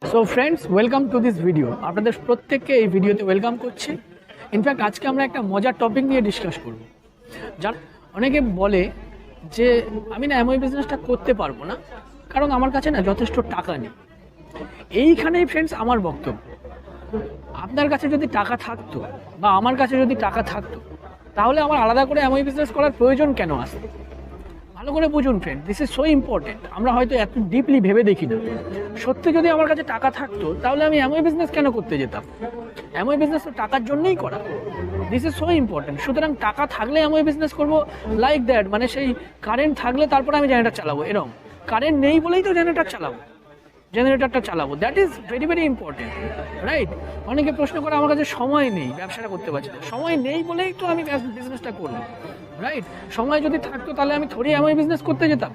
So friends, welcome to this video. আপনাদের প্রত্যেককে এই ভিডিওতে ওয়েলকাম করছি। ইনফ্যাক্ট আজকে আমরা একটা মজার টপিক নিয়ে ডিসকাস করব। যার অনেকে বলে যে আমি না এমওই বিজনেসটা করতে পারবো না, কারণ আমার কাছে না যথেষ্ট টাকা নেই। এইখানেই ফ্রেন্ডস আমার বক্তব্য, আপনার কাছে যদি টাকা থাকতো বা আমার কাছে যদি টাকা থাকতো, তাহলে আমার আলাদা করে এমওই বিজনেস করার প্রয়োজন কেন আসতো? ভালো করে বুঝুন friend, this is so important. আমরা হয়তো এত ডিপলি ভেবে দেখি না। সত্যি যদি আমার কাছে টাকা থাকতো, তাহলে আমি এমওই বিজনেস কেন করতে যেতাম? এমওই বিজনেস তো টাকার জন্যই করা। This is so important. সুতরাং টাকা থাকলে এমওই বিজনেস করবো, লাইক দ্যাট। মানে সেই কারেন্ট থাকলে তারপরে আমি জেনারেটর চালাবো, এরকম। কারেন্ট নেই বলেই তো জেনারেটরটা চালাবো। That is very very important, right? অনেকে প্রশ্ন করে আমার কাছে সময় নেই, ব্যবসাটা করতে পারছি না। সময় নেই বলেই তো আমি বিজনেসটা করবো, রাইট? সময় যদি থাকতো তাহলে আমি থোড়ি এমওই বিজনেস করতে যেতাম।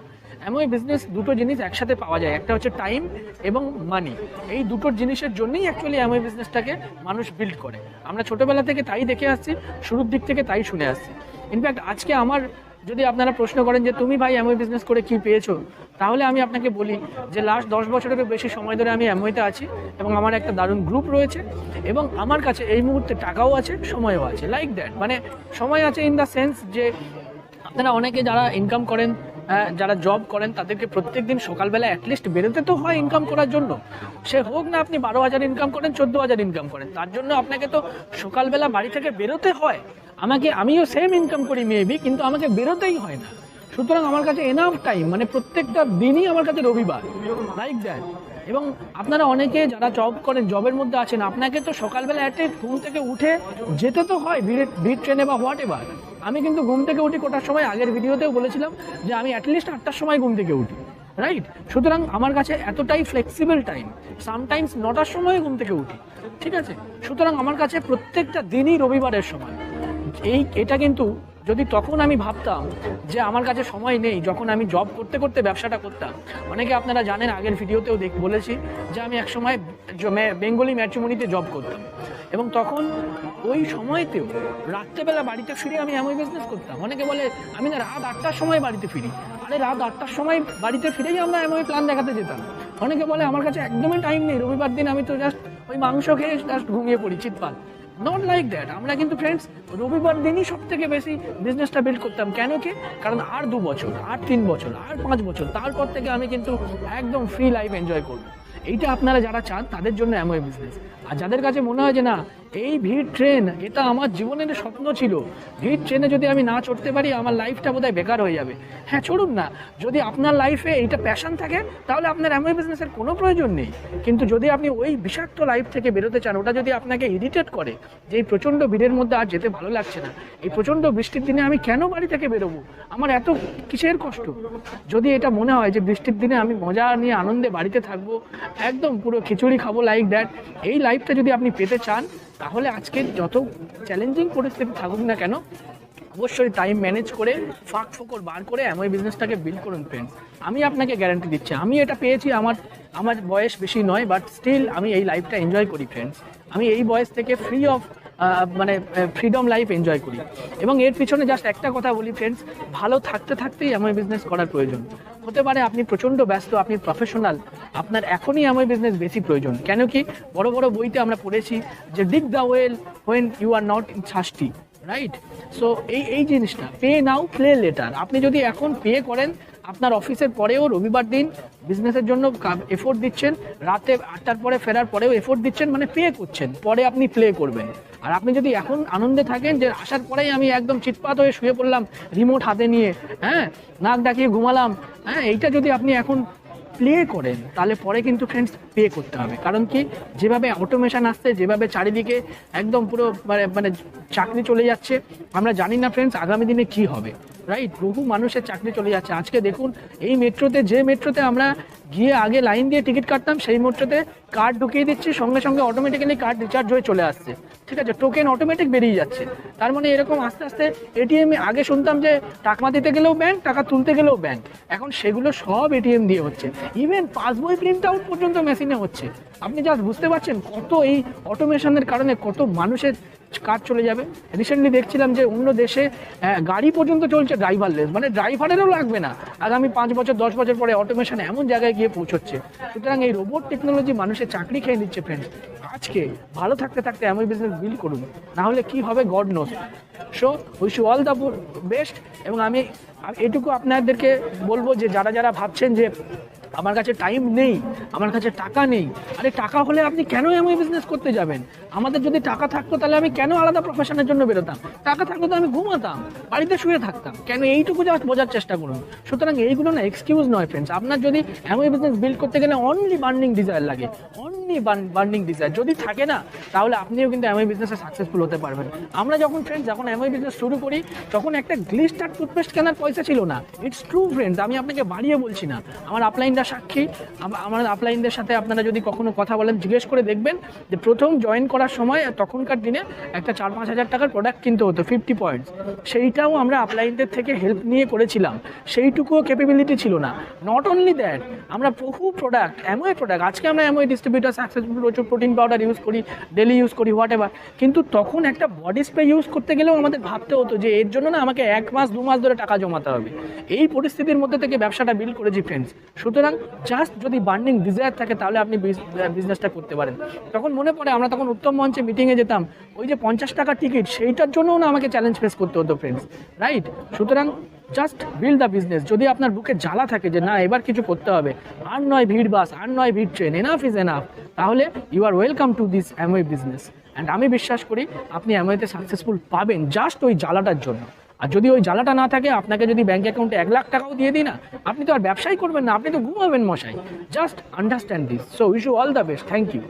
এমওই বিজনেস দুটো জিনিস একসাথে পাওয়া যায়, একটা হচ্ছে টাইম এবং মানি। এই দুটো জিনিসের জন্যই অ্যাকচুয়ালি এমওই বিজনেসটাকে মানুষ বিল্ড করে। আমরা ছোটোবেলা থেকে তাই দেখে আসছি, শুরুর দিক থেকে তাই শুনে আসছি। ইনফ্যাক্ট আজকে আমার যদি আপনারা প্রশ্ন করেন যে তুমি ভাই এমওই বিজনেস করে কি পেয়েছো, তাহলে আমি আপনাকে বলি যে লাস্ট 10 বছরেরও বেশি সময় ধরে আমি এমওইতে আছি এবং আমার একটা দারুণ গ্রুপ রয়েছে এবং আমার কাছে এই মুহূর্তে টাকাও আছে, সময়ও আছে, লাইক দ্যাট। মানে সময় আছে ইন দ্য সেন্স যে আপনারা অনেকে যারা ইনকাম করেন, যারা জব করেন, তাদেরকে প্রত্যেক দিন সকালবেলা অ্যাটলিস্ট বেরোতে তো হয় ইনকাম করার জন্য। সে হোক না আপনি 12,000 ইনকাম করেন, 14,000 ইনকাম করেন, তার জন্য আপনাকে তো সকালবেলা বাড়ি থেকে বেরোতে হয়। আমিও সেম ইনকাম করি মেবি, কিন্তু আমাকে বেরোতেই হয় না। সুতরাং আমার কাছে এনাফ টাইম, মানে প্রত্যেকটা দিনই আমার কাছে রবিবার, লাইক দ্যাট। এবং আপনারা অনেকে যারা জব করেন, জবের মধ্যে আছেন, আপনাকে তো সকালবেলা অ্যাটলিস্ট ঘুম থেকে উঠে যেতে তো হয় ভিড় ট্রেনে বা হোয়াট এভার। আমি কিন্তু ঘুম থেকে উঠি কোটার সময়, আগের ভিডিওতেও বলেছিলাম যে আমি অ্যাটলিস্ট 8টার সময় ঘুম থেকে উঠি, রাইট? সুতরাং আমার কাছে এতটাই ফ্লেক্সিবল টাইম, সামটাইমস 9টার সময় ঘুম থেকে উঠি, ঠিক আছে? সুতরাং আমার কাছে প্রত্যেকটা দিনই রবিবারের সময়। এটা কিন্তু যদি তখন আমি ভাবতাম যে আমার কাছে সময় নেই, যখন আমি জব করতে করতে ব্যবসাটা করতাম। অনেকে আপনারা জানেন, আগের ভিডিওতেও বলেছি যে আমি একসময় বেঙ্গলি ম্যাট্রিমনিতে জব করতাম এবং তখন ওই সময়তেও রাত্রেবেলা বাড়িতে ফিরে আমি এমওই বিজনেস করতাম। অনেকে বলে আমি না রাত 8টার সময় বাড়িতে ফিরি। আরে রাত 8টার সময় বাড়িতে ফিরেই আমরা এমওই প্ল্যান দেখাতে যেতাম। অনেকে বলে আমার কাছে একদমই টাইম নেই, রবিবার দিন আমি তো জাস্ট ওই মাংস খেয়ে জাস্ট ঘুমিয়ে পড়ি, চিৎপাত। Not like that. আমরা কিন্তু ফ্রেন্ডস রবিবার দিনই সব থেকে বেশি বিজনেসটা বিল্ড করতাম। কেন কি? কারণ আর 2 বছর, আর 3 বছর, আর 5 বছর, তারপর থেকে আমি কিন্তু একদম ফ্রি লাইফ এনজয় করবো। এইটা আপনারা যারা চান তাদের জন্য এমওই বিজনেস। আর যাদের কাছে মনে হয় যে না, এই ভিড় ট্রেন এটা আমার জীবনের স্বপ্ন ছিল, ভিড় ট্রেনে যদি আমি না চড়তে পারি আমার লাইফটা বোধহয় বেকার হয়ে যাবে। হ্যাঁ, চড়ুন না। যদি আপনার লাইফে এইটা প্যাশন থাকে, তাহলে আপনার এমওই বিজনেসের কোনো প্রয়োজন নেই। কিন্তু যদি আপনি ওই বিষাক্ত লাইফ থেকে বেরোতে চান, ওটা যদি আপনাকে ইরিটেট করে যে এই প্রচণ্ড ভিড়ের মধ্যে আর যেতে ভালো লাগছে না, এই প্রচণ্ড বৃষ্টির দিনে আমি কেন বাড়ি থেকে বেরোবো, আমার এত কিসের কষ্ট, যদি এটা মনে হয় যে বৃষ্টির দিনে আমি মজা নিয়ে আনন্দে বাড়িতে থাকবো, একদম পুরো খিচুড়ি খাবো, লাইক দ্যাট, এই লাইফটা যদি আপনি পেতে চান, তাহলে আজকের যত চ্যালেঞ্জিং পরিস্থিতি থাকুক না কেন, অবশ্যই টাইম ম্যানেজ করে ফাঁক ফোকর বার করে এমওই বিজনেসটাকে বিল্ড করুন ফ্রেন্ডস। আমি আপনাকে গ্যারান্টি দিচ্ছি, আমি এটা পেয়েছি। আমার বয়স বেশি নয়, বাট স্টিল আমি এই লাইফটা এনজয় করি ফ্রেন্ডস। আমি এই বয়স থেকে ফ্রিডম লাইফ এনজয় করি। এবং এর পিছনে জাস্ট একটা কথা বলি ফ্রেন্ডস, ভালো থাকতে থাকতেই এমওই বিজনেস করার প্রয়োজন। হতে পারে আপনি প্রচণ্ড ব্যস্ত, আপনি প্রফেশনাল, আপনার এখনই এমওই বিজনেস বেশি প্রয়োজন। কেন কি? বড় বড় বইতে আমরা পড়েছি যে dig the well when you are not in thirsty, right? So এই জিনিসটা, পে নাও প্লে লেটার। আপনি যদি এখন পে করেন, আপনার অফিসের পরেও রবিবার দিন বিজনেসের জন্য এফোর্ট দিচ্ছেন, রাতে 8টার পরে ফেরার পরেও এফোর্ট দিচ্ছেন, মানে পে করছেন, পরে আপনি প্লে করবেন। আর আপনি যদি এখন আনন্দে থাকেন যে আসার পরেই আমি একদম চিৎপাত হয়ে শুয়ে পড়লাম রিমোট হাতে নিয়ে, হ্যাঁ, নাক ডাকিয়ে ঘুমালাম, হ্যাঁ, এইটা যদি আপনি এখন প্লে করেন, তাহলে পরে কিন্তু ফ্রেন্ডস পে করতে হবে। কারণ কি? যেভাবে অটোমেশন আসছে, যেভাবে চারিদিকে একদম পুরো মানে চাকরি চলে যাচ্ছে, আমরা জানি না ফ্রেন্ডস আগামী দিনে কি হবে, রাইট? বহু মানুষের চাকরি চলে যাচ্ছে। আজকে দেখুন এই মেট্রোতে আমরা গিয়ে আগে লাইন দিয়ে টিকিট কাটতাম, সেই মেট্রোতে কার্ড ঢুকিয়ে দিচ্ছি, সঙ্গে সঙ্গে অটোমেটিক্যালি কার্ড রিচার্জ হয়ে চলে আসছে, ঠিক আছে? টোকেন অটোমেটিক বেরিয়ে যাচ্ছে। তার মানে এরকম আস্তে আস্তে এটিএম, আগে শুনতাম যে টাকা দিতে গেলেও ব্যাংক, টাকা তুলতে গেলেও ব্যাংক, এখন সেগুলো সব এটিএম দিয়ে হচ্ছে। ইভেন পাসবই প্রিন্ট আউট পর্যন্ত মেশিনে হচ্ছে। আপনি জাস্ট বুঝতে পারছেন কত এই অটোমেশনের কারণে কত মানুষের কাজ চলে যাবে। রিসেন্টলি দেখছিলাম যে অন্য দেশে গাড়ি পর্যন্ত চলছে ড্রাইভারলেস, মানে ড্রাইভারেরও লাগবে না। আগামী 5 বছর 10 বছর পরে অটোমেশন এমন জায়গায় গিয়ে গিয়ে পৌঁছচ্ছে। সুতরাং এই রোবট টেকনোলজি মানুষের চাকরি খেয়ে নিচ্ছে ফ্রেন্ডস। আজকে ভালো থাকতে থাকতে এমন বিজনেস বিল্ড করুন, না হলে কি হবে God knows. So wish you all the best. এবং আমি এটুকু আপনাদেরকে বলবো যে যারা যারা ভাবছেন যে আমার কাছে টাইম নেই, আমার কাছে টাকা নেই, আরে টাকা হলে আপনি কেন এমন বিজনেস করতে যাবেন? আমাদের যদি টাকা থাকতো তাহলে আমি কেন আলাদা প্রফেশনের জন্য বেরোতাম? টাকা থাকলে তো আমি ঘুমাতাম, বাড়িতে শুয়ে থাকতাম। কেন এইটুকু জাস্ট বোঝার চেষ্টা করুন। সুতরাং এইগুলো না এক্সকিউজ নয় ফ্রেন্ডস। আপনার যদি এমন বিজনেস বিল্ড করতে গেলে অনলি বার্নিং ডিজায়ার লাগে, অনলি বার্নিং ডিজায়ার যদি থাকে না, তাহলে আপনিও কিন্তু এমন বিজনেসে সাকসেসফুল হতে পারবেন। আমরা যখন এমন বিজনেস শুরু করি তখন একটা গ্লিস্টার টুথপেস্ট কেনার পয়সা ছিল না। ইটস ট্রু ফ্রেন্ডস, আমি আপনাকে বাড়িয়ে বলছি না, আমার আপলাইনরা সাক্ষী। আমার আপলাইনদের সাথে আপনারা যদি কখনো কথা বলেন জিজ্ঞেস করে দেখবেন যে প্রথম জয়েন করার সময় তখনকার দিনে একটা 4-5 হাজার টাকার প্রোডাক্ট কিনতে হতো 50 পয়েন্টস। সেইটাও আমরা আপলাইনদের থেকে হেল্প নিয়ে করেছিলাম, সেইটুকুও ক্যাপাবিলিটি ছিল না। নট অনলি দ্যাট, আমরা বহু প্রোডাক্ট আজকে আমরা এমওই ডিস্ট্রিবিউটার সাকসেসফুল, প্রচুর প্রোটিন পাউডার ইউজ করি, ডেলি ইউজ করি, হোয়াট এভার। কিন্তু তখন একটা বডি স্প্রে ইউজ করতে গেলেও আমাদের ভাবতে হতো যে এর জন্য না আমাকে 1 মাস 2 মাস ধরে টাকা জমাতে হবে। এই পরিস্থিতির মধ্যে থেকে ব্যবসাটা বিল্ড করেছি ফ্রেন্ডস। সুতরাং জাস্ট যদি বার্নিং ডিজায়ার থাকে তাহলে আপনি বিজনেসটা করতে পারেন। তখন মনে পড়ে আমরা তখন উত্তম মঞ্চে মিটিংয়ে যেতাম, ওই যে 50 টাকা টিকিট, সেইটার জন্যও না আমাকে চ্যালেঞ্জ ফেস করতে হতো ফ্রেন্ডস, রাইট? সুতরাং জাস্ট বিল্ড দ্য বিজনেস। যদি আপনার বুকে জ্বালা থাকে যে না এবার কিছু করতে হবে, আর নয় ভিড় বাস, আর নয় ভিড় ট্রেন, এনাফ ইজ এনাফ, তাহলে you are welcome to this Amway business. And আমি বিশ্বাস করি আপনি অ্যামওয়েতে সাকসেসফুল পাবেন জাস্ট ওই জ্বালাটার জন্য। আর যদি ওই জ্বালাটা না থাকে, আপনাকে যদি ব্যাঙ্ক অ্যাকাউন্টে 1 লাখ টাকাও দিয়ে দিই না, আপনি তো আর ব্যবসাই করবেন না, আপনি তো ঘুমাবেন মশাই। Just understand this. So wish you all the best. Thank you.